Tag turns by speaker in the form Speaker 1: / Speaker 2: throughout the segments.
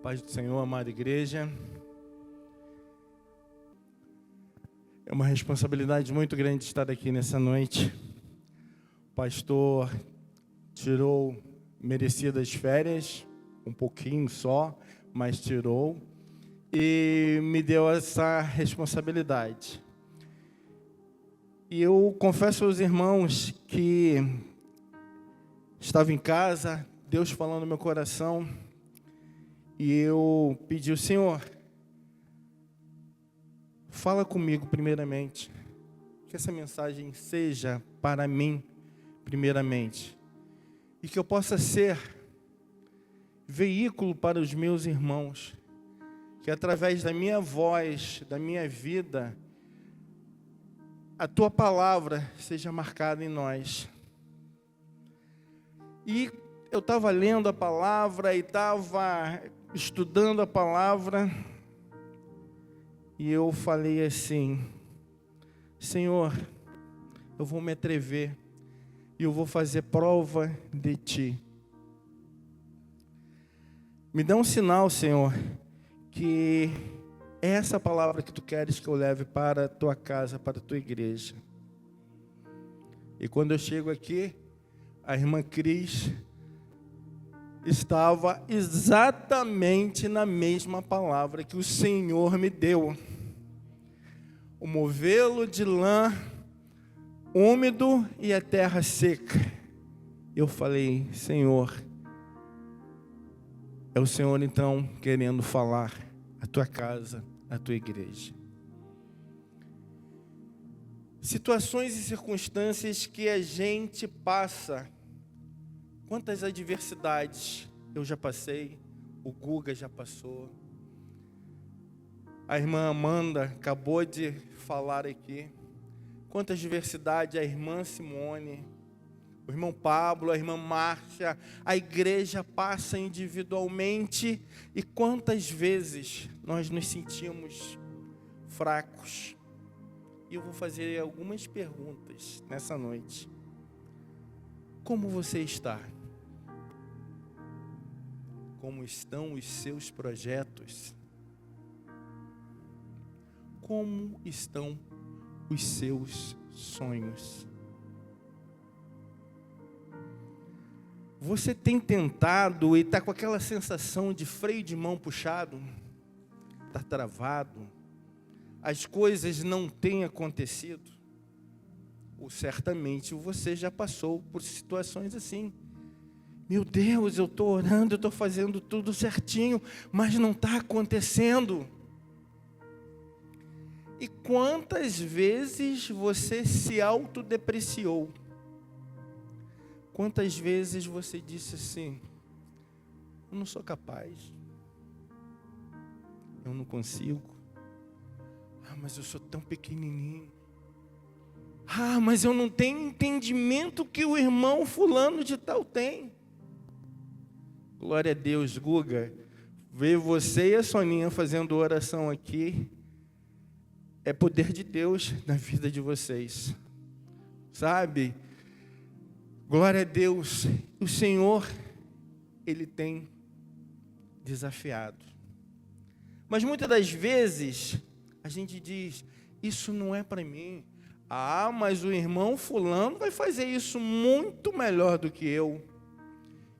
Speaker 1: Paz do Senhor, amada igreja. É uma responsabilidade muito grande estar aqui nessa noite. O pastor tirou merecidas férias, um pouquinho só, mas tirou, e me deu essa responsabilidade. E eu confesso aos irmãos que estava em casa, Deus falando no meu coração, e eu pedi ao Senhor, fala comigo primeiramente, que essa mensagem seja para mim primeiramente, e que eu possa ser veículo para os meus irmãos, que através da minha voz, da minha vida, a Tua palavra seja marcada em nós. E eu estava lendo a palavra e estava estudando a palavra, e eu falei assim, Senhor, eu vou me atrever, e eu vou fazer prova de Ti. Me dá um sinal, Senhor, que é essa palavra que Tu queres que eu leve para a Tua casa, para a Tua igreja. E quando eu chego aqui, a irmã Cris estava exatamente na mesma palavra que o Senhor me deu. O movelo de lã úmido e a terra seca. Eu falei, Senhor, é o Senhor então querendo falar a Tua casa, a Tua igreja. Situações e circunstâncias que a gente passa. Quantas adversidades eu já passei, o Guga já passou, a irmã Amanda acabou de falar aqui, quantas adversidades a irmã Simone, o irmão Pablo, a irmã Márcia, a igreja passa individualmente, e quantas vezes nós nos sentimos fracos. E eu vou fazer algumas perguntas nessa noite. Como você está? Como estão os seus projetos? Como estão os seus sonhos? Você tem tentado e está com aquela sensação de freio de mão puxado? Está travado? As coisas não têm acontecido? Ou certamente você já passou por situações assim. Meu Deus, eu estou orando, eu estou fazendo tudo certinho, mas não está acontecendo. E quantas vezes você se autodepreciou? Quantas vezes você disse assim, eu não sou capaz, eu não consigo, mas eu sou tão pequenininho, mas eu não tenho entendimento que o irmão fulano de tal tem. Glória a Deus, Guga, ver você e a Soninha fazendo oração aqui, é poder de Deus na vida de vocês, sabe? Glória a Deus, o Senhor, Ele tem desafiado. Mas muitas das vezes, a gente diz, isso não é para mim. Mas o irmão fulano vai fazer isso muito melhor do que eu.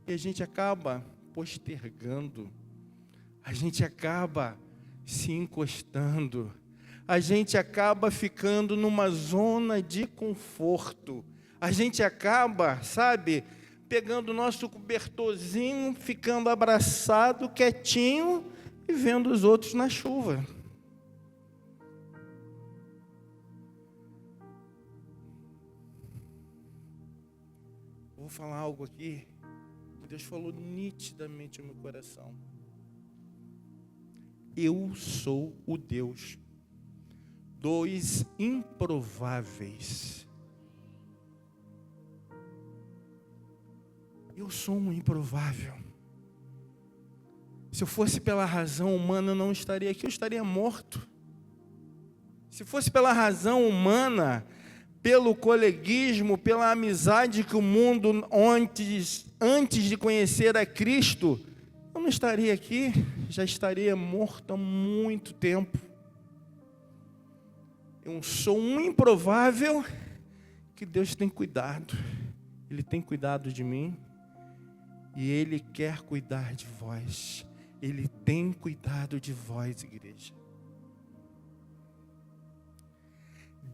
Speaker 1: E a gente acaba postergando, a gente acaba se encostando, a gente acaba ficando numa zona de conforto, a gente acaba, sabe, pegando o nosso cobertorzinho, ficando abraçado, quietinho e vendo os outros na chuva. Vou falar algo aqui. Deus falou nitidamente no meu coração. Eu sou o Deus dos improváveis. Eu sou um improvável. Se eu fosse pela razão humana, eu não estaria aqui, eu estaria morto. Se fosse pela razão humana, pelo coleguismo, pela amizade que o mundo antes de conhecer a Cristo, eu não estaria aqui, já estaria morto há muito tempo. Eu sou um improvável que Deus tem cuidado. Ele tem cuidado de mim e Ele quer cuidar de vós. Ele tem cuidado de vós, igreja.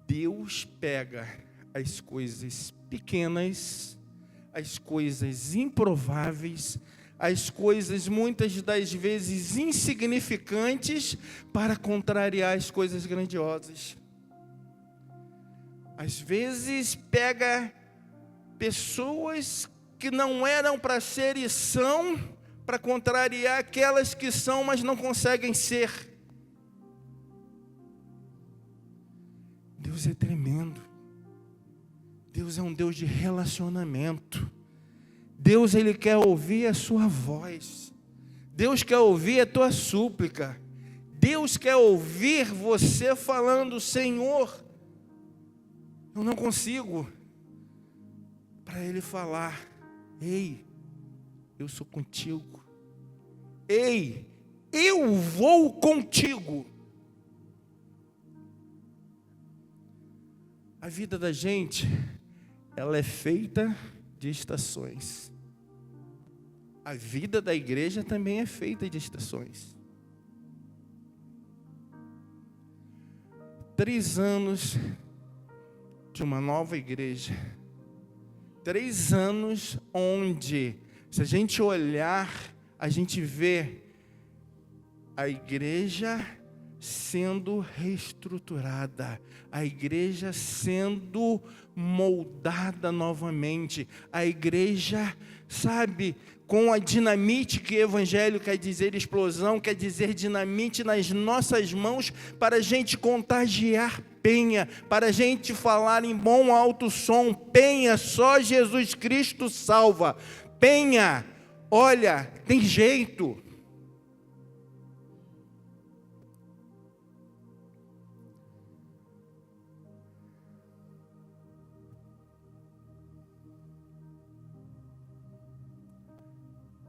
Speaker 1: Deus pega as coisas pequenas, as coisas improváveis, as coisas muitas das vezes insignificantes, para contrariar as coisas grandiosas. Às vezes pega pessoas que não eram para ser e são, para contrariar aquelas que são, mas não conseguem ser. Deus é tremendo. Deus é um Deus de relacionamento. Deus, Ele quer ouvir a sua voz. Deus quer ouvir a tua súplica. Deus quer ouvir você falando: Senhor, eu não consigo. Para Ele falar: ei, eu sou contigo. Ei, eu vou contigo. A vida da gente, ela é feita de estações. A vida da igreja também é feita de estações. 3 anos de uma nova igreja. 3 anos onde, se a gente olhar, a gente vê a igreja sendo reestruturada, a igreja sendo moldada novamente, a igreja, sabe, com a dinamite, que evangelho quer dizer explosão, quer dizer dinamite nas nossas mãos, para a gente contagiar Penha, para a gente falar em bom alto som: Penha, só Jesus Cristo salva. Penha, olha, tem jeito.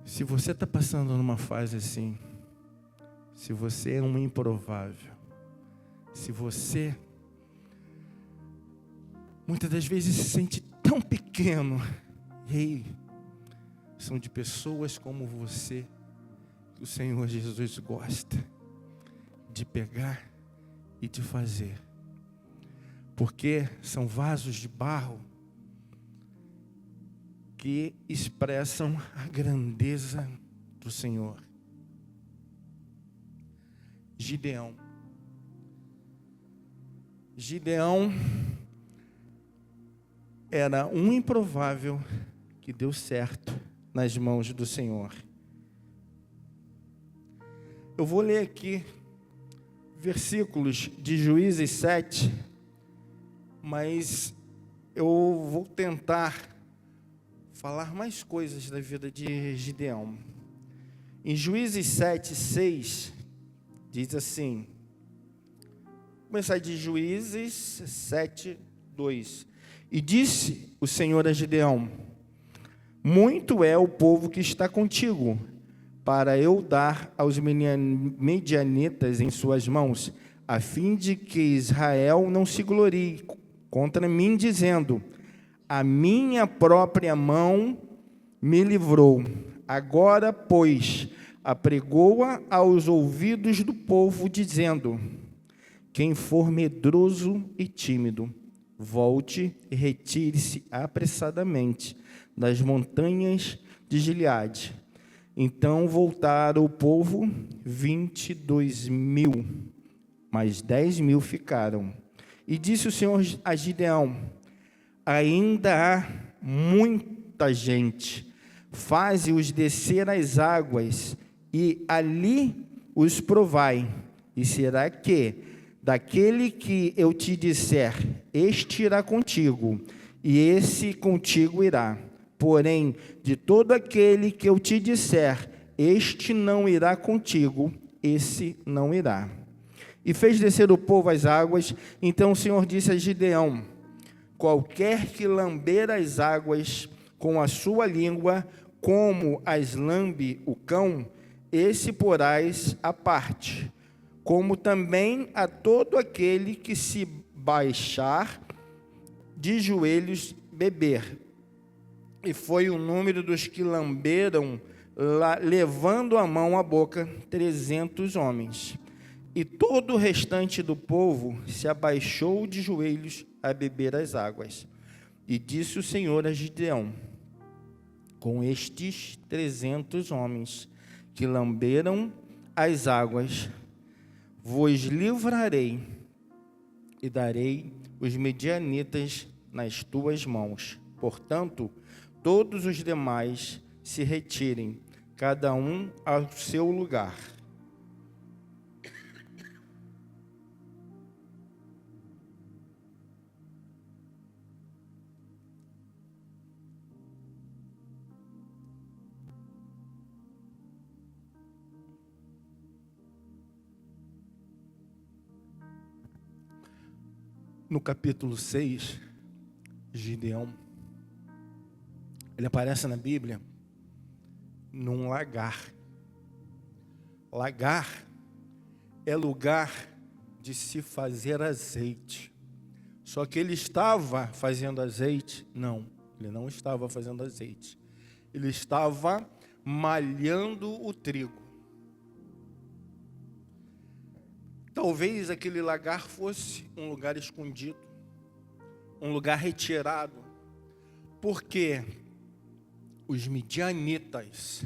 Speaker 1: Se você está passando numa fase assim, se você é um improvável, se você muitas das vezes se sente tão pequeno, ei, são de pessoas como você que o Senhor Jesus gosta de pegar e de fazer, porque são vasos de barro que expressam a grandeza do Senhor. Gideão era um improvável que deu certo nas mãos do Senhor. Eu vou ler aqui versículos de Juízes 7, mas eu vou tentar falar mais coisas da vida de Gideão. Em Juízes 7, 6, diz assim, vou começar de Juízes 7, 2. E disse o Senhor a Gideão: muito é o povo que está contigo, para eu dar aos medianitas em suas mãos, a fim de que Israel não se glorie contra mim, dizendo: a minha própria mão me livrou. Agora, pois, apregou-a aos ouvidos do povo, dizendo: quem for medroso e tímido, volte e retire-se apressadamente das montanhas de Gileade. Então voltaram o povo 22.000, mas 10.000 ficaram. E disse o Senhor a Gideão: ainda há muita gente, faze-os descer às águas, e ali os provai, e será que, daquele que eu te disser, este irá contigo, e esse contigo irá. Porém, de todo aquele que eu te disser, este não irá contigo, esse não irá. E fez descer o povo às águas. Então o Senhor disse a Gideão: qualquer que lamber as águas com a sua língua, como as lambe o cão, esse porás à parte, como também a todo aquele que se baixar de joelhos beber. E foi o número dos que lamberam, levando a mão à boca, 300 homens. E todo o restante do povo se abaixou de joelhos a beber as águas. E disse o Senhor a Gideão: com estes 300 homens que lamberam as águas, vos livrarei e darei os medianitas nas tuas mãos. Portanto, todos os demais se retirem, cada um ao seu lugar. No capítulo 6, Gideão, ele aparece na Bíblia num lagar. Lagar é lugar de se fazer azeite. Só que ele estava fazendo azeite? Não, ele não estava fazendo azeite. Ele estava malhando o trigo. Talvez aquele lagar fosse um lugar escondido, um lugar retirado, porque os midianitas,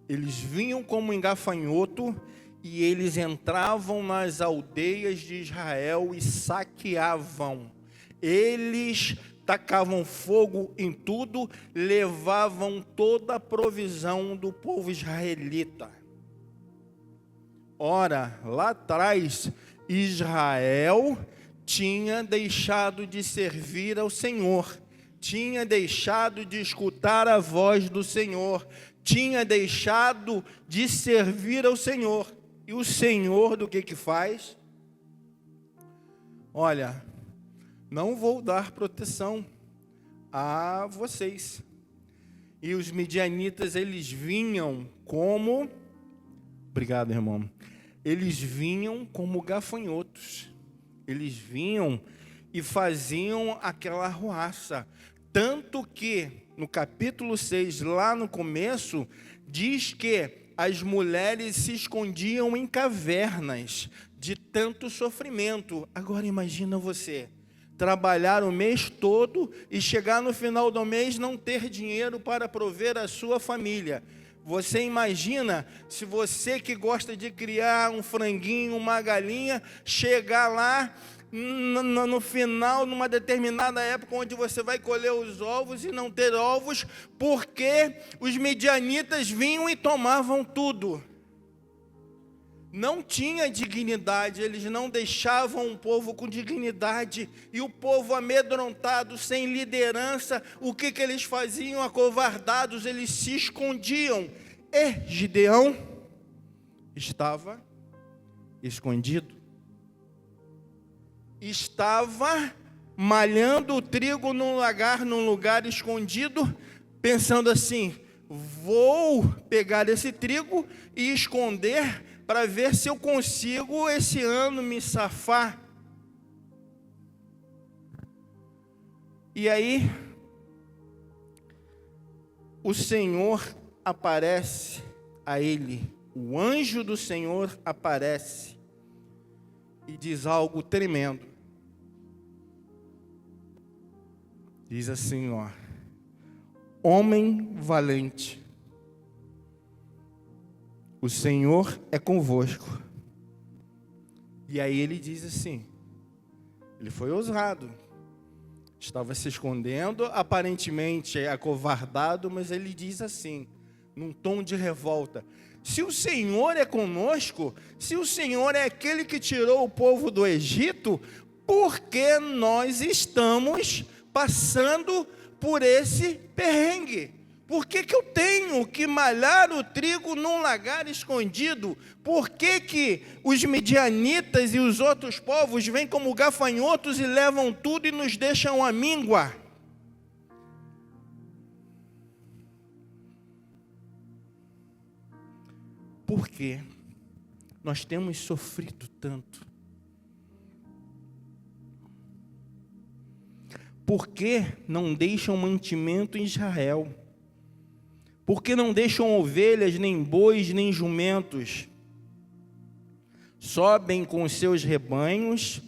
Speaker 1: eles vinham como em gafanhoto e eles entravam nas aldeias de Israel e saqueavam. Eles tacavam fogo em tudo, levavam toda a provisão do povo israelita. Ora, lá atrás, Israel tinha deixado de servir ao Senhor, tinha deixado de escutar a voz do Senhor, tinha deixado de servir ao Senhor. E o Senhor do que faz? Olha, não vou dar proteção a vocês. E os midianitas, eles vinham como... Obrigado, irmão. Eles vinham como gafanhotos. Eles vinham e faziam aquela arruaça. Tanto que, no capítulo 6, lá no começo, diz que as mulheres se escondiam em cavernas de tanto sofrimento. Agora imagina você, trabalhar o mês todo e chegar no final do mês não ter dinheiro para prover a sua família. Você imagina se você que gosta de criar um franguinho, uma galinha, chegar lá no final, numa determinada época, onde você vai colher os ovos e não ter ovos, porque os midianitas vinham e tomavam tudo. Não tinha dignidade, eles não deixavam o povo com dignidade, e o povo amedrontado, sem liderança, o que eles faziam? Acovardados, eles se escondiam. E Gideão estava escondido, estava malhando o trigo num lugar escondido, pensando assim: vou pegar esse trigo e esconder para ver se eu consigo esse ano me safar. E aí, o Senhor aparece a ele, o anjo do Senhor aparece e diz algo tremendo. Diz assim, ó: homem valente, o Senhor é convosco. E aí ele diz assim, ele foi ousado, estava se escondendo, aparentemente acovardado, mas ele diz assim, num tom de revolta: se o Senhor é conosco, se o Senhor é aquele que tirou o povo do Egito, por que nós estamos passando por esse perrengue? Por que eu tenho que malhar o trigo num lagar escondido? Por que os midianitas e os outros povos vêm como gafanhotos e levam tudo e nos deixam à míngua? por que nós temos sofrido tanto? Por que não deixam mantimento em Israel? Por que não deixam ovelhas, nem bois, nem jumentos? Sobem com os seus rebanhos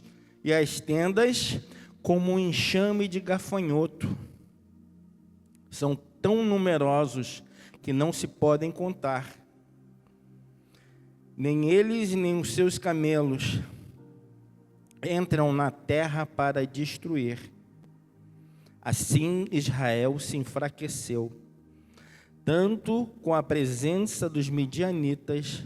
Speaker 1: e as tendas como um enxame de gafanhoto. São tão numerosos que não se podem contar. Nem eles, nem os seus camelos entram na terra para destruir. Assim Israel se enfraqueceu, tanto com a presença dos midianitas,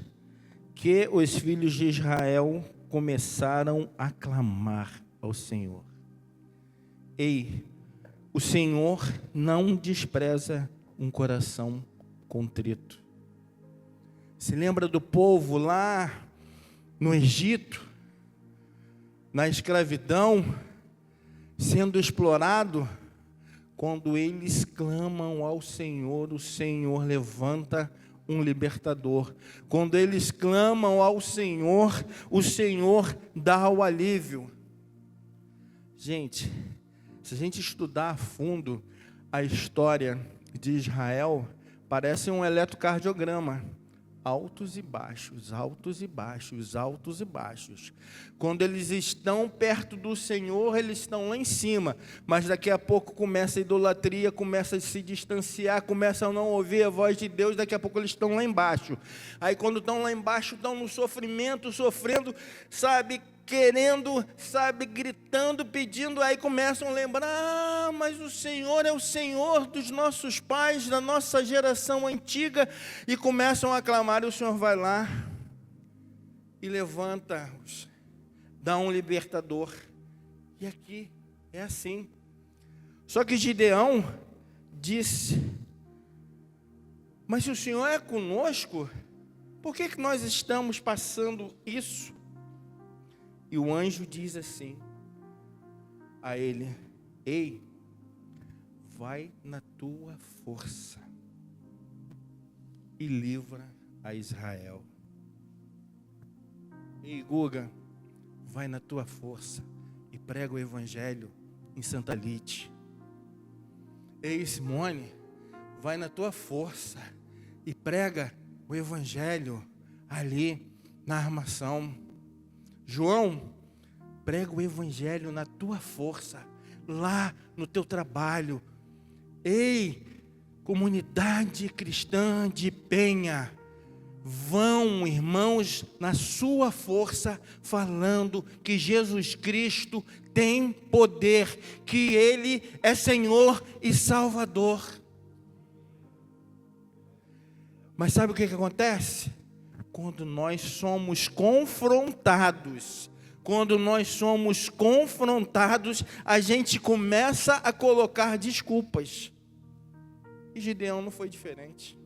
Speaker 1: que os filhos de Israel começaram a clamar ao Senhor. Ei, o Senhor não despreza um coração contrito. Se lembra do povo lá no Egito, na escravidão, sendo explorado? Quando eles clamam ao Senhor, o Senhor levanta um libertador. Quando eles clamam ao Senhor, o Senhor dá o alívio. Gente, se a gente estudar a fundo a história de Israel, parece um eletrocardiograma. Altos e baixos, altos e baixos, altos e baixos. Quando eles estão perto do Senhor, eles estão lá em cima. Mas daqui a pouco começa a idolatria, começa a se distanciar, começam a não ouvir a voz de Deus, daqui a pouco eles estão lá embaixo. Aí quando estão lá embaixo, estão no sofrimento, sofrendo, sabe, querendo, sabe, gritando, pedindo, aí começam a lembrar, mas o Senhor é o Senhor dos nossos pais, da nossa geração antiga, e começam a clamar, e o Senhor vai lá e levanta-os, dá um libertador. E aqui é assim. Só que Gideão disse, mas se o Senhor é conosco, por que nós estamos passando isso? E o anjo diz assim a ele, ei, vai na tua força e livra a Israel. Ei, Guga, vai na tua força e prega o evangelho em Santa Lite. Ei, Simone, vai na tua força e prega o evangelho ali na Armação. João, prega o evangelho na tua força, lá no teu trabalho. Ei, comunidade cristã de Penha, vão, irmãos, na sua força, falando que Jesus Cristo tem poder, que Ele é Senhor e Salvador. Mas sabe o que acontece? Quando nós somos confrontados, a gente começa a colocar desculpas. E Gideão não foi diferente.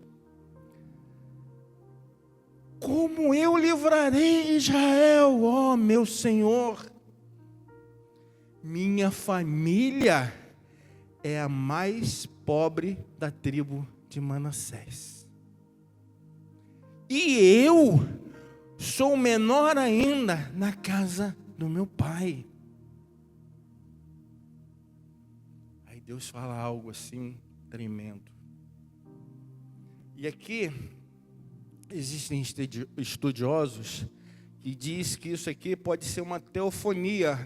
Speaker 1: Como eu livrarei Israel, ó meu Senhor? Minha família é a mais pobre da tribo de Manassés. E eu sou menor ainda na casa do meu pai. Aí Deus fala algo assim tremendo. E aqui existem estudiosos que dizem que isso aqui pode ser uma teofonia.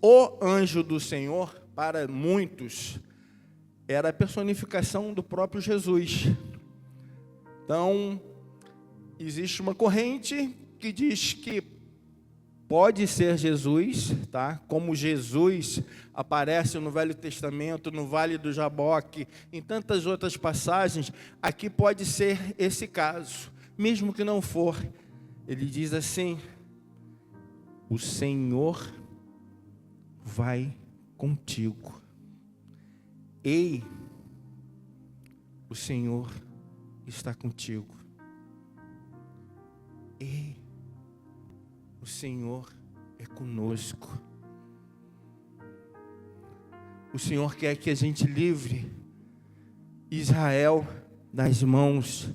Speaker 1: O anjo do Senhor, para muitos, era a personificação do próprio Jesus. Então, existe uma corrente que diz que pode ser Jesus, tá? Como Jesus aparece no Velho Testamento, no Vale do Jaboque, em tantas outras passagens, aqui pode ser esse caso. Mesmo que não for, ele diz assim, o Senhor vai contigo. Ei, o Senhor está contigo. Ei, o Senhor é conosco. O Senhor quer que a gente livre Israel das mãos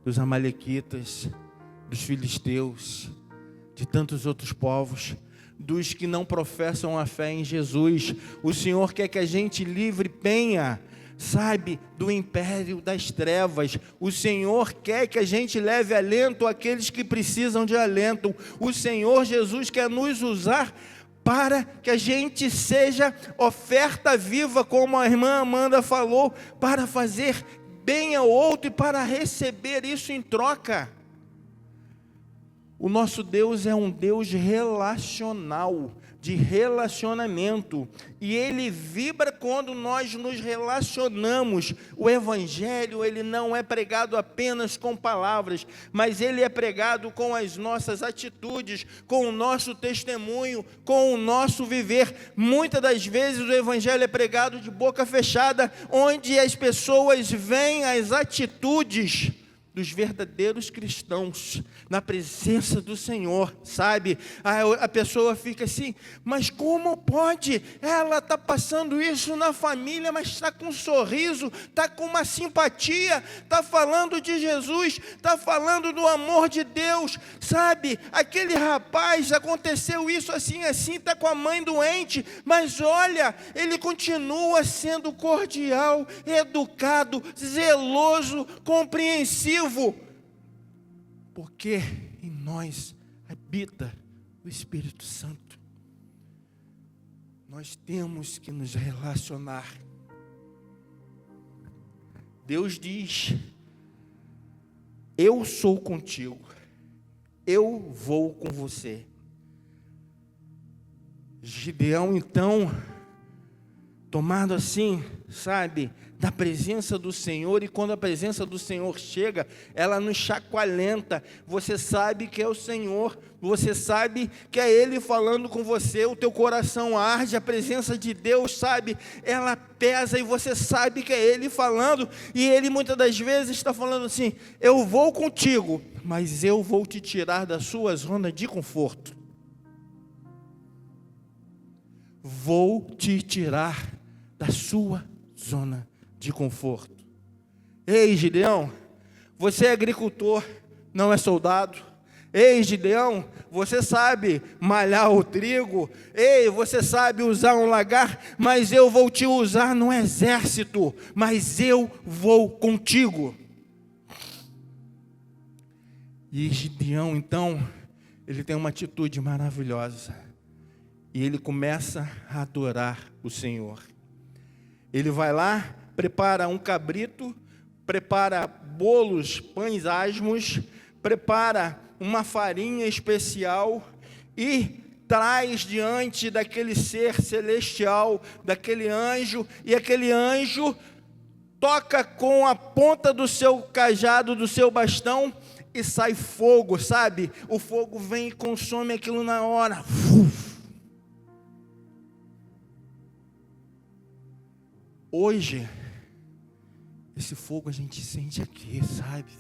Speaker 1: dos amalequitas, dos filisteus, de tantos outros povos, dos que não professam a fé em Jesus. O Senhor quer que a gente livre penha, sabe, do império das trevas. O Senhor quer que a gente leve alento àqueles que precisam de alento. O Senhor Jesus quer nos usar para que a gente seja oferta viva, como a irmã Amanda falou, para fazer bem ao outro e para receber isso em troca. O nosso Deus é um Deus relacional, de relacionamento, e Ele vibra quando nós nos relacionamos. O Evangelho, ele não é pregado apenas com palavras, mas ele é pregado com as nossas atitudes, com o nosso testemunho, com o nosso viver. Muitas das vezes o Evangelho é pregado de boca fechada, onde as pessoas veem as atitudes dos verdadeiros cristãos, na presença do Senhor, sabe? A pessoa fica assim, mas como pode? Ela está passando isso na família, mas está com um sorriso, está com uma simpatia, está falando de Jesus, está falando do amor de Deus, sabe? Aquele rapaz, aconteceu isso assim, está com a mãe doente, mas olha, ele continua sendo cordial, educado, zeloso, compreensivo, porque em nós habita o Espírito Santo. Nós temos que nos relacionar. Deus diz: eu sou contigo, eu vou com você. Gideão, então, tomado assim, sabe, da presença do Senhor, e quando a presença do Senhor chega, ela nos chacoalhenta. Você sabe que é o Senhor, você sabe que é Ele falando com você, o teu coração arde, a presença de Deus, sabe, ela pesa, e você sabe que é Ele falando, e Ele muitas das vezes está falando assim: eu vou contigo, mas eu vou te tirar da sua zona de conforto. Vou te tirar da sua zona de conforto. Ei, Gideão, você é agricultor, não é soldado. Ei, Gideão, você sabe malhar o trigo. Ei, você sabe usar um lagar, mas eu vou te usar no exército, mas eu vou contigo. E Gideão, então, ele tem uma atitude maravilhosa, e ele começa a adorar o Senhor. Ele vai lá, prepara um cabrito, prepara bolos, pães asmos, prepara uma farinha especial e traz diante daquele ser celestial, daquele anjo, e aquele anjo toca com a ponta do seu cajado, do seu bastão, e sai fogo, sabe? O fogo vem e consome aquilo na hora. Hoje, esse fogo a gente sente aqui, sabe?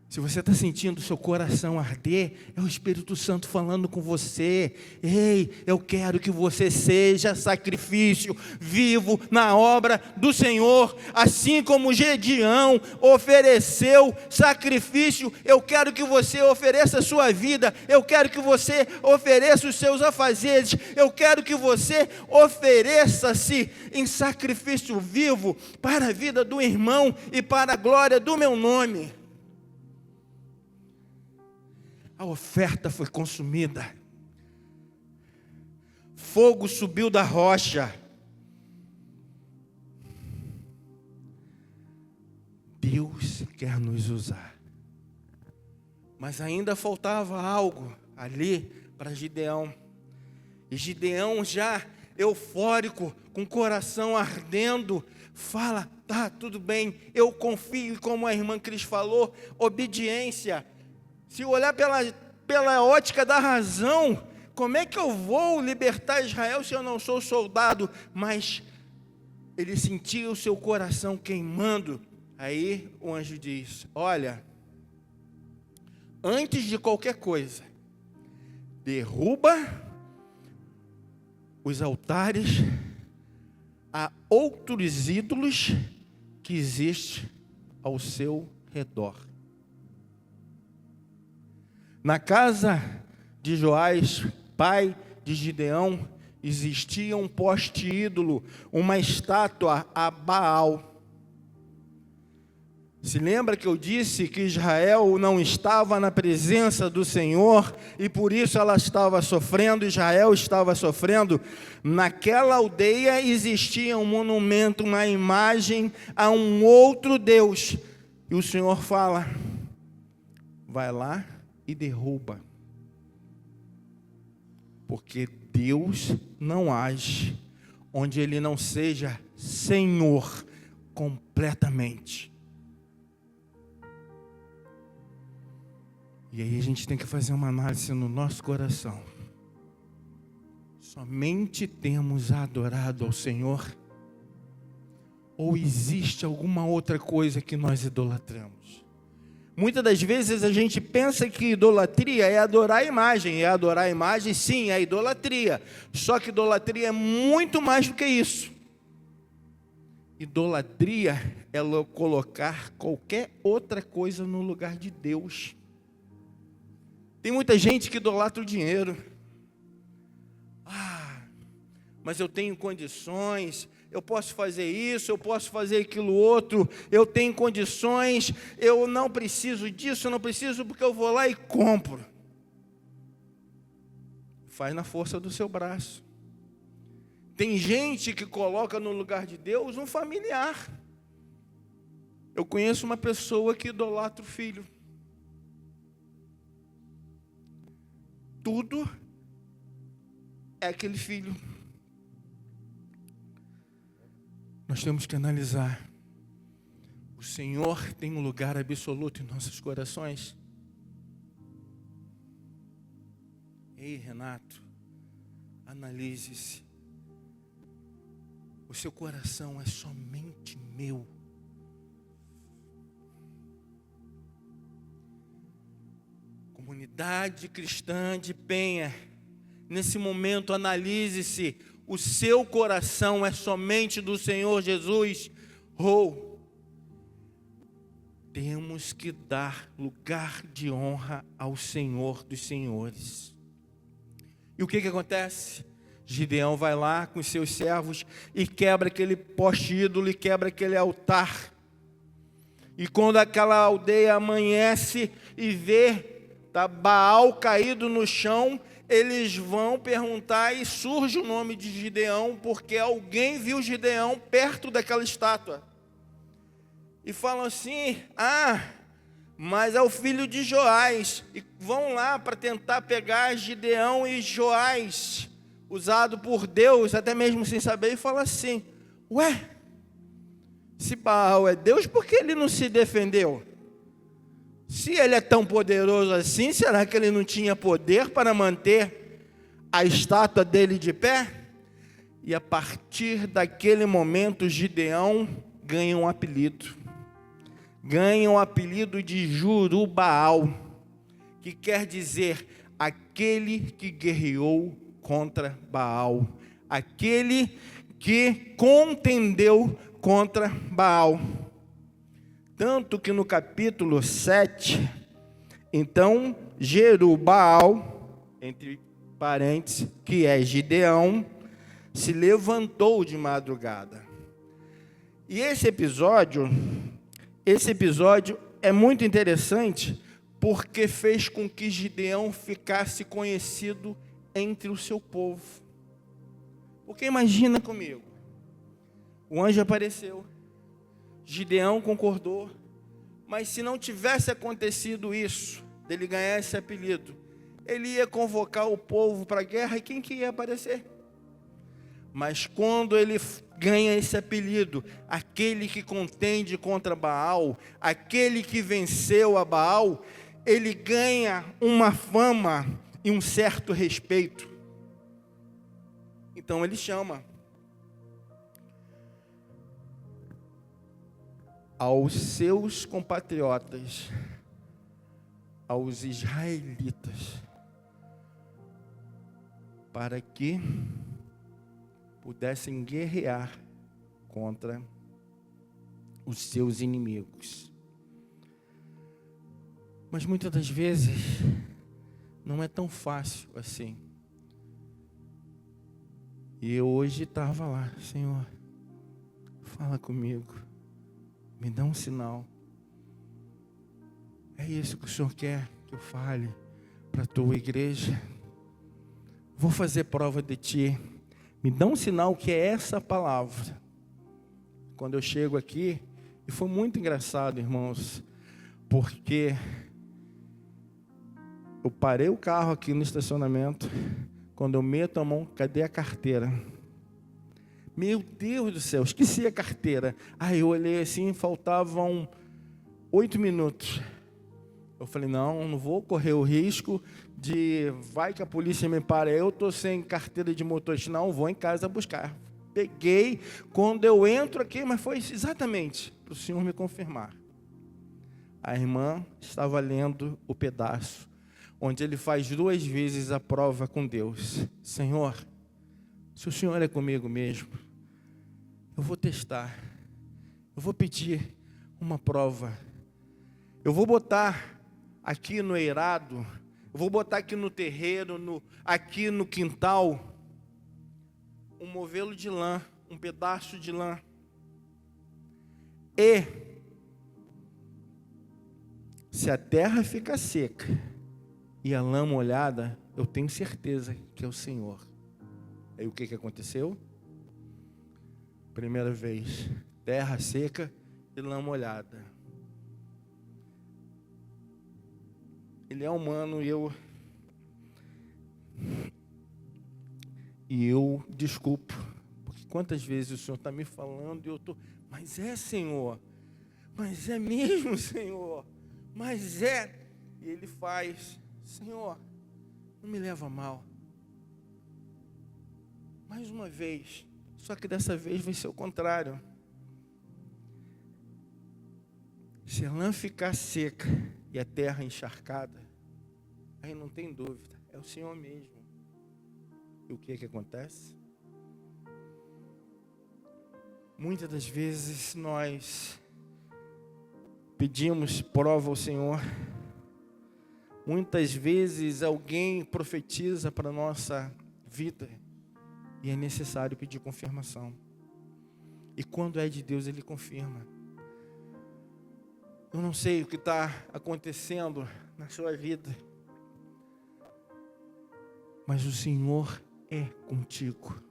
Speaker 1: Se você está sentindo o seu coração arder, é o Espírito Santo falando com você. Ei, eu quero que você seja sacrifício vivo na obra do Senhor. Assim como Gideão ofereceu sacrifício, eu quero que você ofereça a sua vida. Eu quero que você ofereça os seus afazeres. Eu quero que você ofereça-se em sacrifício vivo para a vida do irmão e para a glória do meu nome. A oferta foi consumida. Fogo subiu da rocha. Deus quer nos usar. Mas ainda faltava algo ali para Gideão. E Gideão, já eufórico, com o coração ardendo, fala: tá, tudo bem, eu confio, como a irmã Cris falou, obediência. Se olhar pela ótica da razão, como é que eu vou libertar Israel se eu não sou soldado? Mas ele sentia o seu coração queimando. Aí o anjo diz: olha, antes de qualquer coisa, derruba os altares a outros ídolos que existem ao seu redor. Na casa de Joás, pai de Gideão, existia um poste ídolo, uma estátua a Baal. Se lembra que eu disse que Israel não estava na presença do Senhor e por isso ela estava sofrendo, Israel estava sofrendo? Naquela aldeia existia um monumento, uma imagem a um outro Deus. E o Senhor fala: vai lá e derruba. Porque Deus não age onde Ele não seja Senhor completamente. E aí a gente tem que fazer uma análise no nosso coração. Somente temos adorado ao Senhor? Ou existe alguma outra coisa que nós idolatramos? Muitas das vezes a gente pensa que idolatria é adorar a imagem. É adorar a imagem, sim, é idolatria. Só que idolatria é muito mais do que isso. Idolatria é colocar qualquer outra coisa no lugar de Deus. Tem muita gente que idolatra o dinheiro. Mas eu tenho condições, eu posso fazer isso, eu posso fazer aquilo outro, eu tenho condições, eu não preciso disso, eu não preciso porque eu vou lá e compro. Faz na força do seu braço. Tem gente que coloca no lugar de Deus um familiar. Eu conheço uma pessoa que idolatra o filho. Tudo é aquele filho. Nós temos que analisar. O Senhor tem um lugar absoluto em nossos corações. Ei, Renato, analise-se. O seu coração é somente meu. Comunidade cristã de Penha, nesse momento analise-se, o seu coração é somente do Senhor Jesus, ou temos que dar lugar de honra ao Senhor dos Senhores. E o que acontece? Gideão vai lá com seus servos e quebra aquele poste ídolo e quebra aquele altar. E quando aquela aldeia amanhece e vê Baal caído no chão, eles vão perguntar e surge o nome de Gideão, porque alguém viu Gideão perto daquela estátua. E falam assim: mas é o filho de Joás. E vão lá para tentar pegar Gideão e Joás, usado por Deus, até mesmo sem saber, e fala assim: ué, se Baal é Deus, por que ele não se defendeu? Se ele é tão poderoso assim, será que ele não tinha poder para manter a estátua dele de pé? E a partir daquele momento, Gideão ganha um apelido. Ganha o apelido de Jurubaal, que quer dizer aquele que guerreou contra Baal, aquele que contendeu contra Baal. Tanto que no capítulo 7, então, Jerubaal, entre parênteses, que é Gideão, se levantou de madrugada. E esse episódio é muito interessante, porque fez com que Gideão ficasse conhecido entre o seu povo. Porque imagina comigo, o anjo apareceu, Gideão concordou, mas se não tivesse acontecido isso, dele ganhar esse apelido, ele ia convocar o povo para a guerra, e quem que ia aparecer? Mas quando ele ganha esse apelido, aquele que contende contra Baal, aquele que venceu a Baal, ele ganha uma fama e um certo respeito. Então ele chama aos seus compatriotas, aos israelitas, para que pudessem guerrear contra os seus inimigos. Mas muitas das vezes não é tão fácil assim. E eu hoje estava lá, Senhor, fala comigo, me dá um sinal. É isso que o Senhor quer que eu fale para a tua igreja? Vou fazer prova de ti. Me dá um sinal que é essa palavra. Quando eu chego aqui, e foi muito engraçado, irmãos, porque eu parei o carro aqui no estacionamento, quando eu meto a mão, cadê a carteira? Meu Deus do céu, esqueci a carteira. Aí eu olhei assim, faltavam 8 minutos. Eu falei, não vou correr o risco de, vai que a polícia me para, eu estou sem carteira de motorista, não, vou em casa buscar. Peguei, quando eu entro aqui, mas foi exatamente para o Senhor me confirmar. A irmã estava lendo o pedaço, onde ele faz 2 vezes a prova com Deus. Senhor, se o Senhor é comigo mesmo, eu vou testar, eu vou pedir uma prova, eu vou botar aqui no eirado, eu vou botar aqui no terreiro, aqui no quintal, um movelo de lã, um pedaço de lã. E se a terra fica seca e a lã molhada, eu tenho certeza que é o Senhor. Aí o que aconteceu? Primeira vez, terra seca e lã molhada. Ele é humano e eu desculpo, porque quantas vezes o Senhor está me falando e eu estou, mas é, Senhor, mas é mesmo, Senhor, mas é. E Ele faz, Senhor, não me leva a mal. Mais uma vez, só que dessa vez vai ser o contrário. Se a lã ficar seca e a terra encharcada, aí não tem dúvida, é o Senhor mesmo. E o que acontece? Muitas das vezes nós pedimos prova ao Senhor. Muitas vezes alguém profetiza para a nossa vida e é necessário pedir confirmação. E quando é de Deus, Ele confirma. Eu não sei o que está acontecendo na sua vida, mas o Senhor é contigo.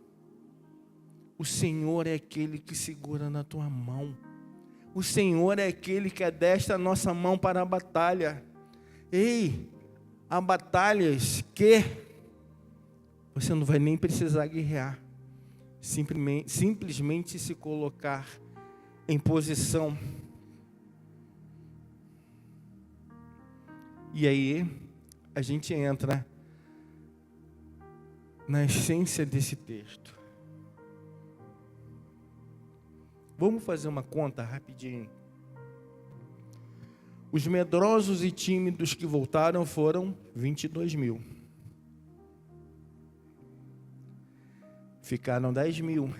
Speaker 1: O Senhor é aquele que segura na tua mão. O Senhor é aquele que adestra a nossa mão para a batalha. Ei, há batalhas que você não vai nem precisar guerrear. Simplesmente se colocar em posição. E aí, a gente entra na essência desse texto. Vamos fazer uma conta rapidinho. Os medrosos e tímidos que voltaram foram 22.000. Ficaram 10.000.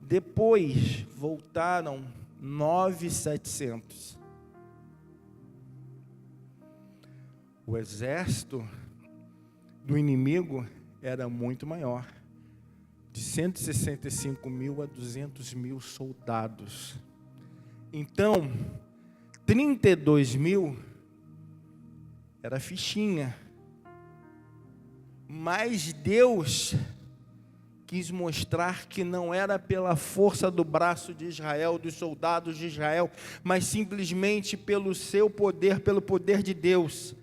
Speaker 1: Depois voltaram 9.700. O exército do inimigo era muito maior, de 165.000 a 200.000 soldados. Então, 32.000 era fichinha, mas Deus quis mostrar que não era pela força do braço de Israel, dos soldados de Israel, mas simplesmente pelo seu poder, pelo poder de Deus.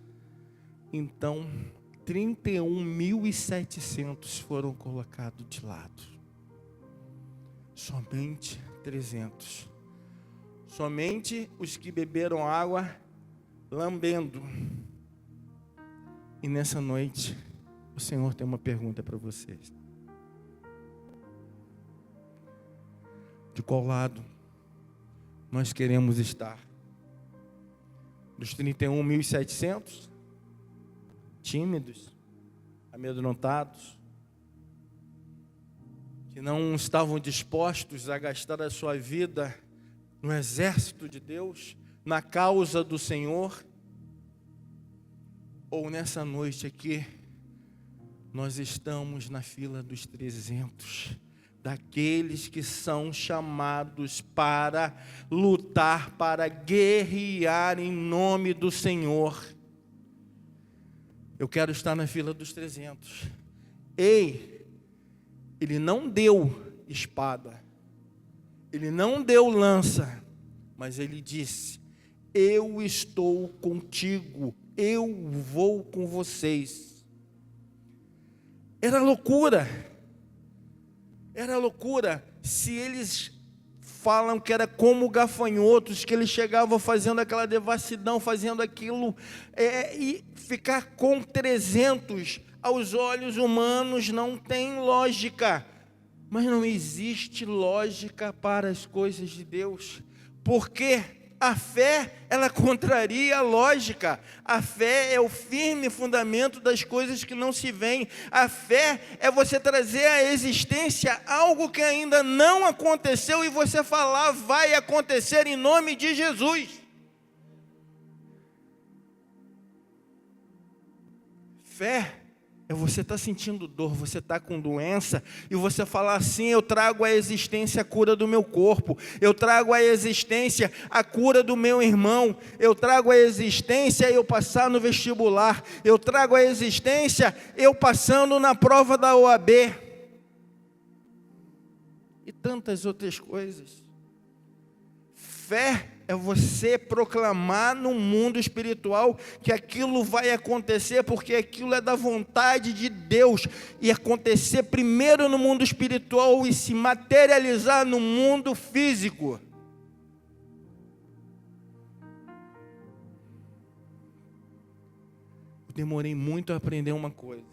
Speaker 1: Então, 31.700 foram colocados de lado. Somente 300. Somente os que beberam água lambendo. E nessa noite, o Senhor tem uma pergunta para vocês. De qual lado nós queremos estar? Dos 31.700? Tímidos, amedrontados, que não estavam dispostos a gastar a sua vida no exército de Deus, na causa do Senhor? ou nessa noite aqui, nós estamos na fila dos 300, daqueles que são chamados para lutar, para guerrear em nome do Senhor. Eu quero estar na fila dos 300. Ei, ele não deu espada, ele não deu lança, mas ele disse: eu estou contigo, eu vou com vocês. Era loucura se eles falam que era como gafanhotos, que eles chegavam fazendo aquela devassidão, fazendo aquilo, e ficar com 300 aos olhos humanos não tem lógica, mas não existe lógica para as coisas de Deus, porque a fé, ela contraria a lógica. A fé é o firme fundamento das coisas que não se veem. A fé é você trazer à existência algo que ainda não aconteceu e você falar: vai acontecer em nome de Jesus. Fé é você estar sentindo dor, você está com doença, e você falar assim: eu trago à existência a cura do meu corpo, eu trago à existência a cura do meu irmão, eu trago à existência eu passar no vestibular, eu trago à existência eu passando na prova da OAB, e tantas outras coisas. Fé é você proclamar no mundo espiritual que aquilo vai acontecer, porque aquilo é da vontade de Deus, e acontecer primeiro no mundo espiritual e se materializar no mundo físico. Eu demorei muito a aprender uma coisa.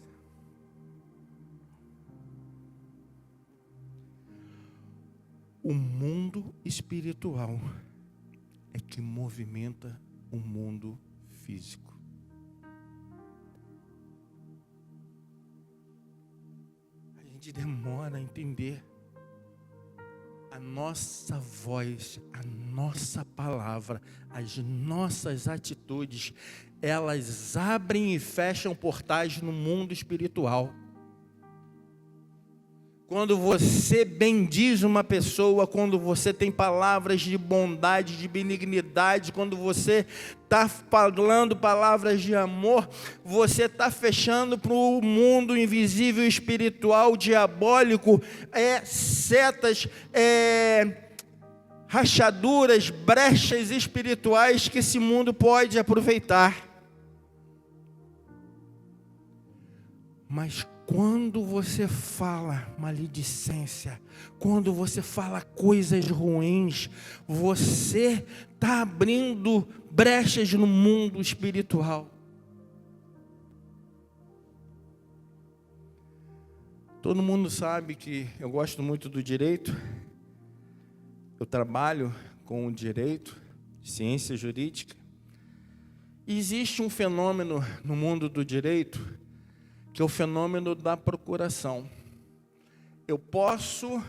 Speaker 1: O mundo espiritual é que movimenta o mundo físico. A gente demora a entender. A nossa voz, a nossa palavra, as nossas atitudes, elas abrem e fecham portais no mundo espiritual. Quando você bendiz uma pessoa, quando você tem palavras de bondade, de benignidade, quando você está falando palavras de amor, você está fechando para o mundo invisível, espiritual, diabólico, setas, rachaduras, brechas espirituais que esse mundo pode aproveitar. Mas quando você fala maledicência, quando você fala coisas ruins, você está abrindo brechas no mundo espiritual. Todo mundo sabe que eu gosto muito do direito. Eu trabalho com o direito, ciência jurídica. E existe um fenômeno no mundo do direito, que é o fenômeno da procuração. Eu posso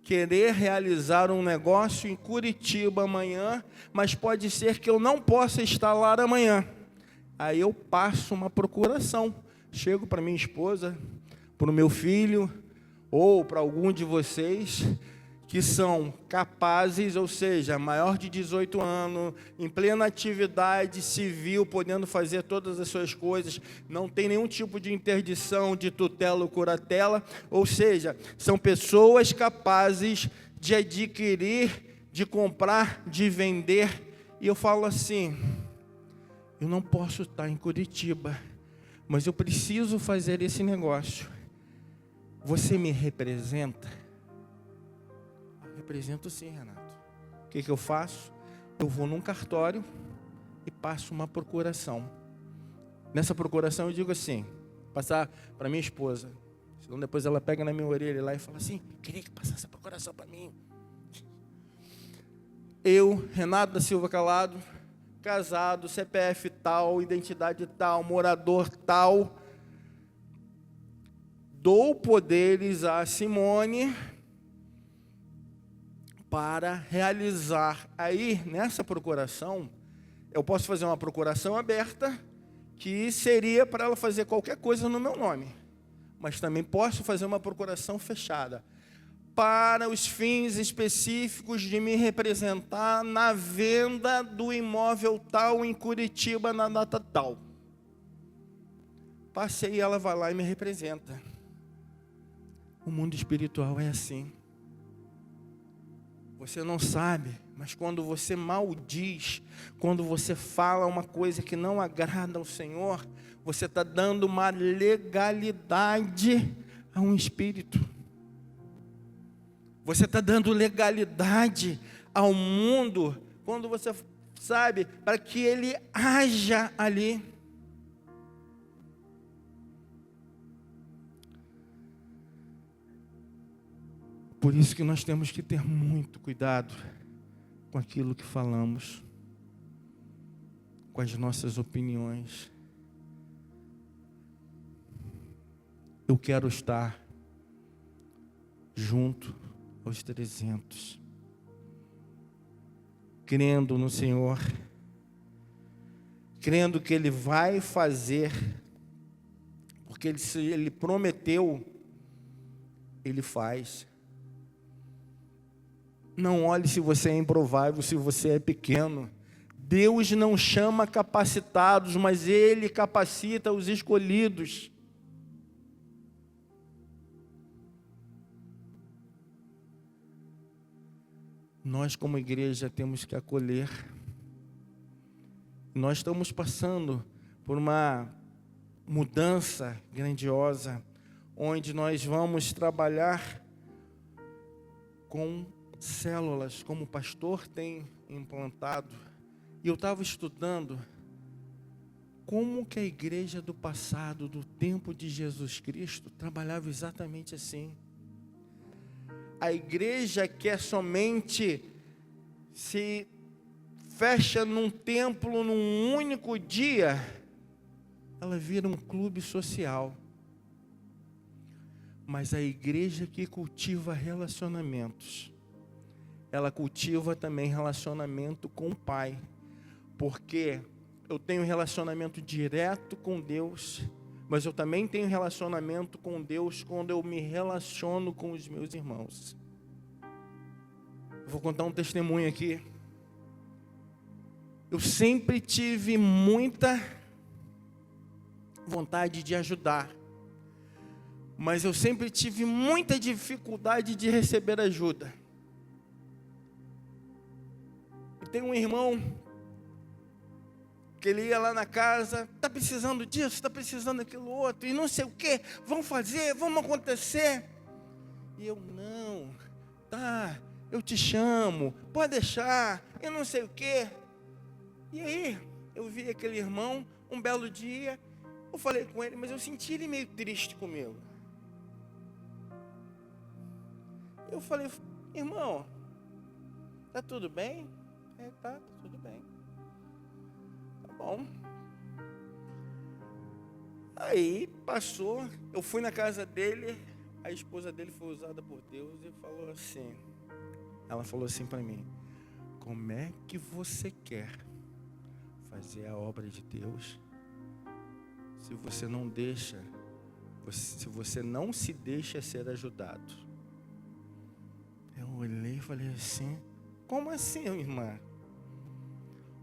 Speaker 1: querer realizar um negócio em Curitiba amanhã, mas pode ser que eu não possa estar lá amanhã. Aí eu passo uma procuração. Chego para minha esposa, para o meu filho, ou para algum de vocês que são capazes, ou seja, maior de 18 anos, em plena atividade civil, podendo fazer todas as suas coisas, não tem nenhum tipo de interdição, de tutela ou curatela, ou seja, são pessoas capazes de adquirir, de comprar, de vender. E eu falo assim: eu não posso estar em Curitiba, mas eu preciso fazer esse negócio. Você me representa? Represento sim, Renato. O que eu faço? Eu vou num cartório e passo uma procuração. Nessa procuração eu digo assim, passar para minha esposa, senão depois ela pega na minha orelha lá e fala assim: queria que passasse essa procuração para mim. Eu, Renato da Silva Calado, casado, CPF tal, identidade tal, morador tal, dou poderes a Simone para realizar. Aí, nessa procuração, eu posso fazer uma procuração aberta que seria para ela fazer qualquer coisa no meu nome. Mas também posso fazer uma procuração fechada, para os fins específicos de me representar na venda do imóvel tal em Curitiba na data tal. Passei e ela vai lá e me representa. O mundo espiritual é assim. Você não sabe, mas quando você maldiz, quando você fala uma coisa que não agrada ao Senhor, você está dando uma legalidade a um espírito. Você está dando legalidade ao mundo, quando você sabe, para que ele haja ali. Por isso que nós temos que ter muito cuidado com aquilo que falamos, com as nossas opiniões. Eu quero estar junto aos 300, crendo no Senhor, crendo que Ele vai fazer, porque se Ele prometeu, Ele faz. Não olhe se você é improvável, se você é pequeno. Deus não chama capacitados, mas Ele capacita os escolhidos. Nós, como igreja, temos que acolher. Nós estamos passando por uma mudança grandiosa, onde nós vamos trabalhar com células, como o pastor tem implantado. E eu estava estudando como que a igreja do passado, do tempo de Jesus Cristo, trabalhava exatamente assim. A igreja que é somente se fecha num templo num único dia, ela vira um clube social. Mas a igreja que cultiva relacionamentos, ela cultiva também relacionamento com o Pai, porque eu tenho relacionamento direto com Deus, mas eu também tenho relacionamento com Deus quando eu me relaciono com os meus irmãos. Vou contar um testemunho aqui. Eu sempre tive muita vontade de ajudar, mas eu sempre tive muita dificuldade de receber ajuda. Tem um irmão que ele ia lá na casa, está precisando disso, está precisando daquilo outro, e não sei o que, vamos fazer, vamos acontecer. E eu, não, tá, eu te chamo, pode deixar, eu não sei o que. E aí, eu vi aquele irmão, um belo dia, eu falei com ele, mas eu senti ele meio triste comigo. Eu falei, irmão, tá tudo bem? Tá tudo bem. Tá bom. Aí passou, eu fui na casa dele, a esposa dele foi usada por Deus e falou assim, ela falou assim para mim, como é que você quer fazer a obra de Deus se você não deixa, se você não se deixa ser ajudado? Eu olhei e falei assim, como assim, irmã?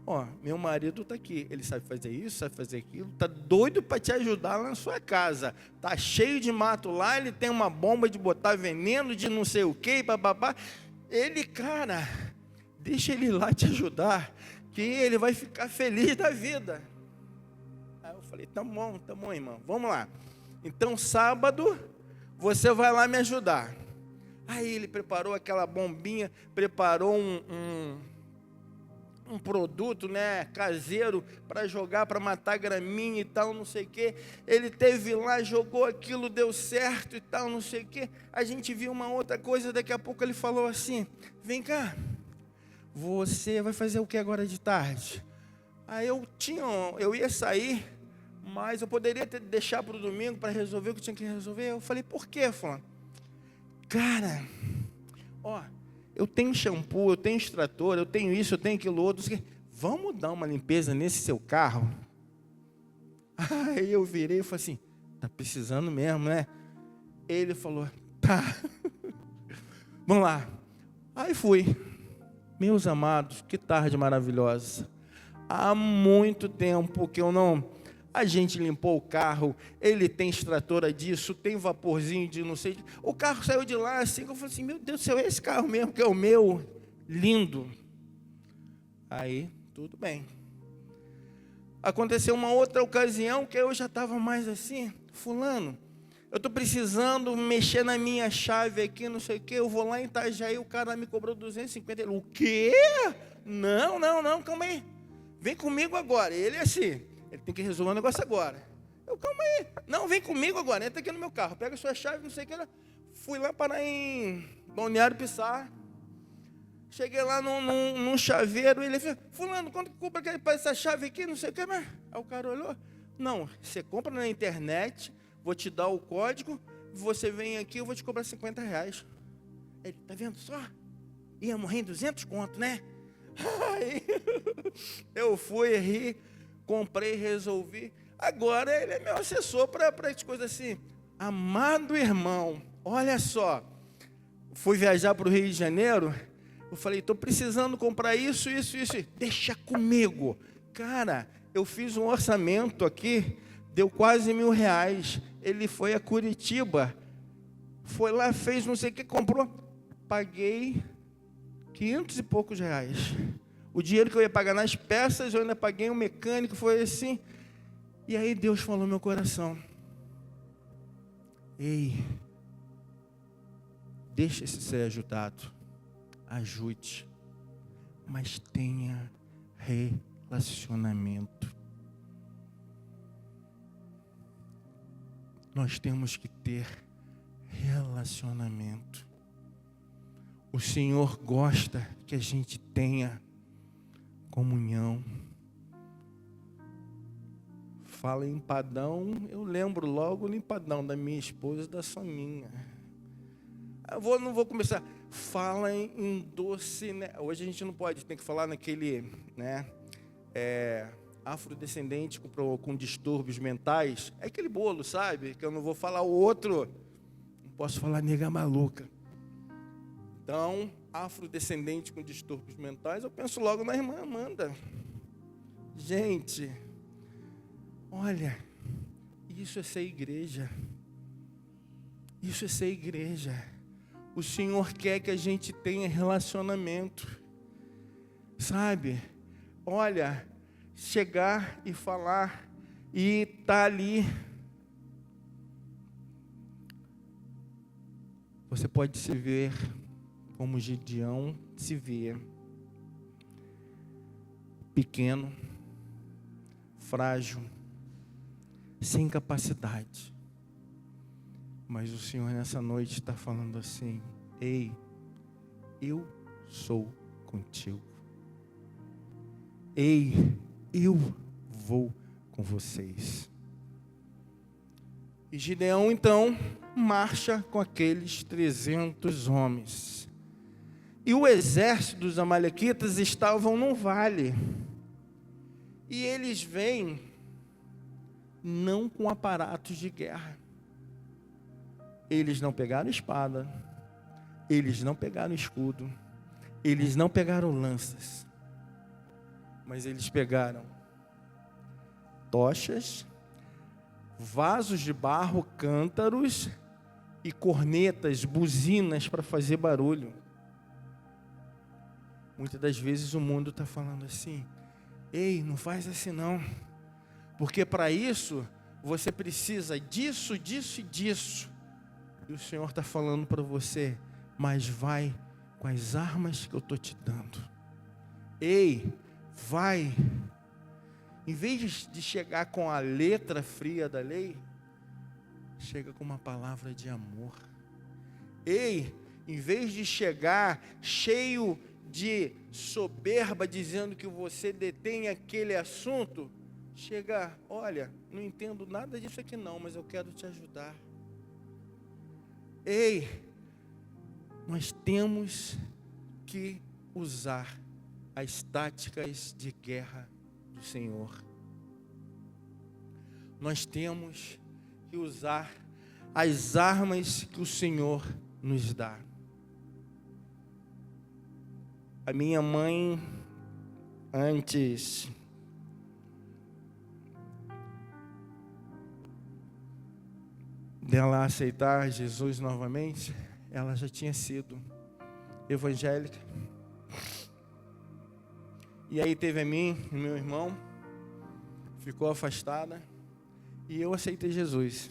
Speaker 1: Ó, meu marido está aqui, ele sabe fazer isso, sabe fazer aquilo, está doido para te ajudar lá na sua casa, está cheio de mato lá, ele tem uma bomba de botar veneno, de não sei o que, bababá. Ele, cara, deixa ele lá te ajudar, que ele vai ficar feliz da vida. Aí eu falei, tá bom, irmão, vamos lá. Então, sábado, você vai lá me ajudar. Aí ele preparou aquela bombinha, preparou um produto, né, caseiro, para jogar, para matar graminha e tal, não sei o que. Ele teve lá, jogou aquilo, deu certo e tal, não sei o que. A gente viu uma outra coisa, daqui a pouco ele falou assim, vem cá, você vai fazer o que agora de tarde? Aí eu ia sair, mas eu poderia deixar para o domingo para resolver o que tinha que resolver. Eu falei, por quê, Fulano? Cara, ó, eu tenho shampoo, eu tenho extrator, eu tenho isso, eu tenho aquilo outro. Vamos dar uma limpeza nesse seu carro? Aí eu virei e falei assim, tá precisando mesmo, né? Ele falou, tá. Vamos lá. Aí fui. Meus amados, que tarde maravilhosa. Há muito tempo que eu não... A gente limpou o carro, ele tem extratora disso, tem vaporzinho de não sei... O carro saiu de lá assim, eu falei assim, meu Deus do céu, é esse carro mesmo que é o meu, lindo. Aí, tudo bem. Aconteceu uma outra ocasião que eu já estava mais assim, fulano, eu estou precisando mexer na minha chave aqui, não sei o quê, eu vou lá em Itajaí, o cara me cobrou 250. Ele, o quê? Não, calma aí. Vem comigo agora. Ele é assim, ele tem que resolver o negócio agora. Eu, calma aí. Não, vem comigo agora, entra aqui no meu carro, pega a sua chave, não sei o que. Fui lá parar em Balneário Pissarra. Cheguei lá num chaveiro, ele falou, fulano, quanto que compra essa chave aqui, não sei o que. Mas... Aí o cara olhou, não, você compra na internet, vou te dar o código, você vem aqui, eu vou te cobrar 50 reais. Ele, tá vendo só? Ia morrer em 200 conto, né? Aí eu fui, ri, comprei, resolvi. Agora ele é meu assessor para as coisas assim. Amado irmão, olha só, fui viajar para o Rio de Janeiro, eu falei, estou precisando comprar isso. Deixa comigo. Cara, eu fiz um orçamento aqui, deu quase R$1.000. Ele foi a Curitiba, foi lá, fez não sei o que, comprou. Paguei 500 e poucos reais. O dinheiro que eu ia pagar nas peças, eu ainda paguei um mecânico, foi assim. E aí Deus falou no meu coração. Ei, deixa-se ser ajudado. Ajude, mas tenha relacionamento. Nós temos que ter relacionamento. O Senhor gosta que a gente tenha comunhão. Fala em empadão, eu lembro logo do empadão da minha esposa e da Soninha. Não vou começar. Fala em doce, né? Hoje a gente não pode, tem que falar naquele, né? Afrodescendente com distúrbios mentais. É aquele bolo, sabe? Que eu não vou falar o outro. Não posso falar nega maluca. Então, afrodescendente com distúrbios mentais, eu penso logo na irmã Amanda. Gente, olha, isso é ser igreja. Isso é ser igreja. O Senhor quer que a gente tenha relacionamento. Sabe? Olha, chegar e falar e tá ali. Você pode se ver como Gideão se vê. Pequeno, frágil, sem capacidade. Mas o Senhor nessa noite está falando assim, ei, eu sou contigo. Ei, eu vou com vocês. E Gideão então marcha com aqueles 300 homens. E o exército dos amalequitas estavam num vale. E eles vêm não com aparatos de guerra. Eles não pegaram espada, eles não pegaram escudo, eles não pegaram lanças, mas eles pegaram tochas, vasos de barro, cântaros e cornetas, buzinas para fazer barulho. Muitas das vezes o mundo está falando assim, ei, não faz assim não, porque para isso você precisa disso, disso e disso. E o Senhor está falando para você, mas vai com as armas que eu estou te dando. Ei, vai. Em vez de chegar com a letra fria da lei, chega com uma palavra de amor. Ei, em vez de chegar cheio de soberba, dizendo que você detém aquele assunto, chega, olha, não entendo nada disso aqui não, mas eu quero te ajudar. Ei, nós temos que usar as táticas de guerra do Senhor. nós temos que usar as armas que o Senhor nos dá. A minha mãe, antes dela aceitar Jesus novamente, ela já tinha sido evangélica. E aí teve a mim e meu irmão, ficou afastada, e eu aceitei Jesus.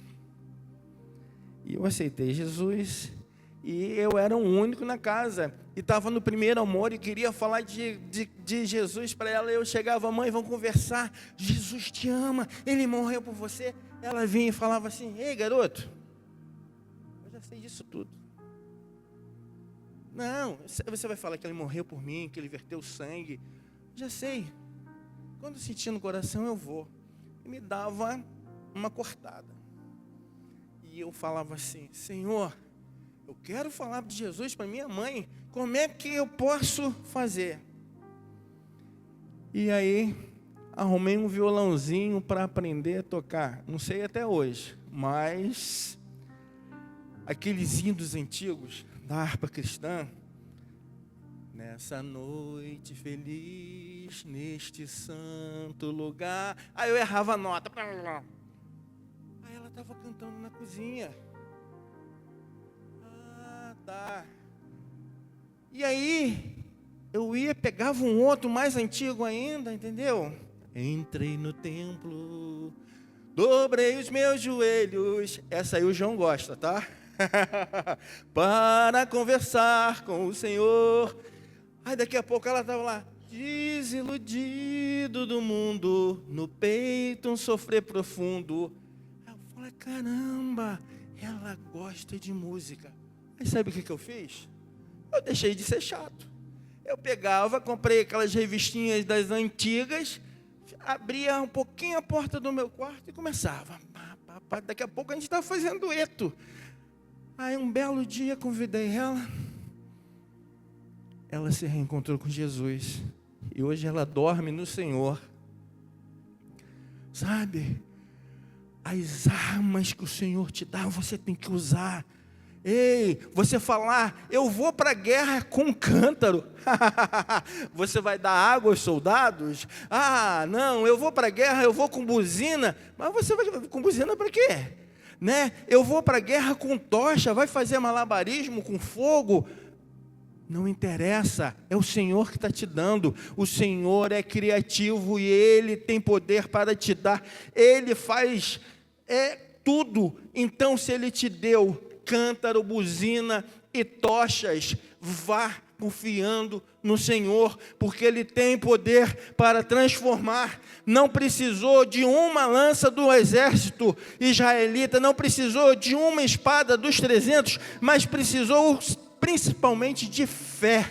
Speaker 1: E eu era o único na casa, e estava no primeiro amor, e queria falar de Jesus para ela. Eu chegava: mãe, vamos conversar, Jesus te ama, Ele morreu por você. Ela vinha e falava assim: ei, garoto, eu já sei disso tudo. Não, você vai falar que Ele morreu por mim, que Ele verteu sangue. Já sei. Quando eu sentir no coração, eu vou. E me dava uma cortada. E eu falava assim: Senhor, eu quero falar de Jesus para minha mãe. Como é que eu posso fazer? E aí, arrumei um violãozinho para aprender a tocar. Não sei até hoje, mas aqueles hinos antigos da harpa cristã. Nessa noite feliz, neste santo lugar. Aí eu errava a nota. Aí ela estava cantando na cozinha. Ah, tá. E aí, eu ia, pegava um outro mais antigo ainda, entendeu? Entrei no templo, dobrei os meus joelhos. Essa aí o João gosta, tá? Para conversar com o Senhor. Aí daqui a pouco ela estava lá: desiludido do mundo, no peito um sofrer profundo. Aí eu falei: caramba, ela gosta de música. Aí sabe o que eu fiz? Eu deixei de ser chato. Eu pegava, comprei aquelas revistinhas das antigas, abria um pouquinho a porta do meu quarto e começava. Daqui a pouco a gente estava fazendo dueto. Aí um belo dia convidei ela. Ela se reencontrou com Jesus. E hoje ela dorme no Senhor. Sabe? As armas que o Senhor te dá, você tem que usar. Ei, você falar: eu vou para a guerra com um cântaro. Você vai dar água aos soldados? Ah, não, eu vou para a guerra, eu vou com buzina. Mas você vai com buzina para quê? Né? Eu vou para a guerra com tocha, vai fazer malabarismo com fogo. Não interessa, é o Senhor que está te dando. O Senhor é criativo e Ele tem poder para te dar. Ele faz tudo. Então, se Ele te deu cântaro, buzina e tochas, vá confiando no Senhor, porque Ele tem poder para transformar. Não precisou de uma lança do exército israelita, não precisou de uma espada dos 300, mas precisou principalmente de fé,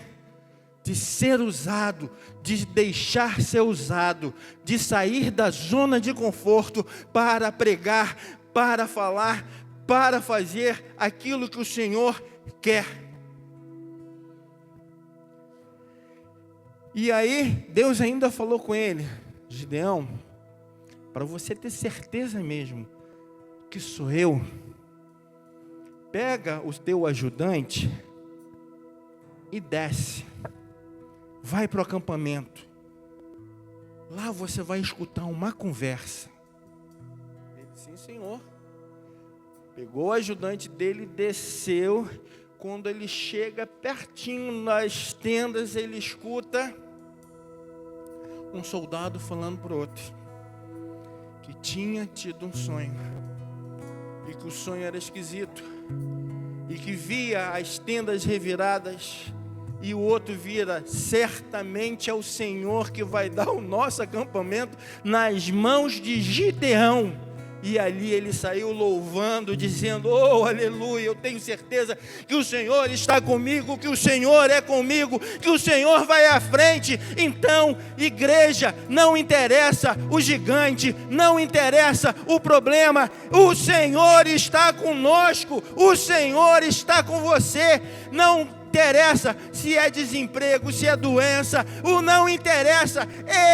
Speaker 1: de ser usado, de deixar ser usado, de sair da zona de conforto para pregar, para falar, para fazer aquilo que o Senhor quer. E aí, Deus ainda falou com ele: Gideão, para você ter certeza mesmo que sou eu, pega o teu ajudante e desce, vai para o acampamento. Lá você vai escutar uma conversa. Ele: sim, Senhor. Pegou o ajudante dele, desceu. Quando ele chega pertinho das tendas, ele escuta um soldado falando para o outro que tinha tido um sonho, e que o sonho era esquisito, e que via as tendas reviradas, e o outro vira: certamente é o Senhor que vai dar o nosso acampamento nas mãos de Gideão. E ali ele saiu louvando, dizendo: oh, aleluia, eu tenho certeza que o Senhor está comigo, que o Senhor é comigo, que o Senhor vai à frente. Então, igreja, não interessa o gigante, não interessa o problema, o Senhor está conosco, o Senhor está com você. Não interessa se é desemprego, se é doença, o não interessa.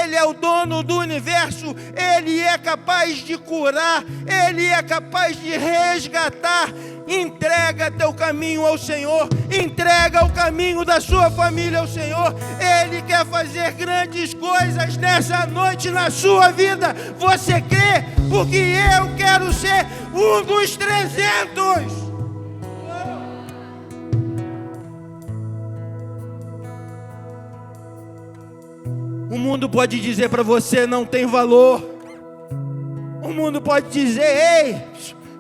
Speaker 1: Ele é o dono do universo, Ele é capaz de curar, Ele é capaz de resgatar. Entrega teu caminho ao Senhor, entrega o caminho da sua família ao Senhor. Ele quer fazer grandes coisas nessa noite na sua vida. Você crê? Porque eu quero ser um dos 300. O mundo pode dizer para você: não tem valor. O mundo pode dizer: ei,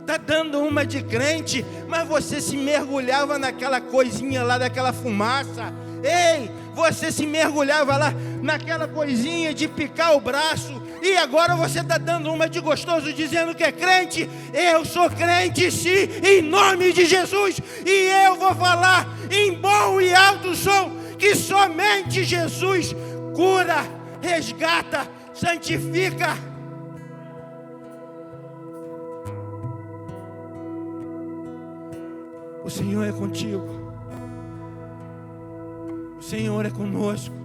Speaker 1: está dando uma de crente, mas você se mergulhava naquela coisinha lá, daquela fumaça. Ei, você se mergulhava lá naquela coisinha de picar o braço, e agora você está dando uma de gostoso, dizendo que é crente. Eu sou crente sim, em nome de Jesus, e eu vou falar em bom e alto som, que somente Jesus cura, resgata, santifica. O Senhor é contigo. O Senhor é conosco.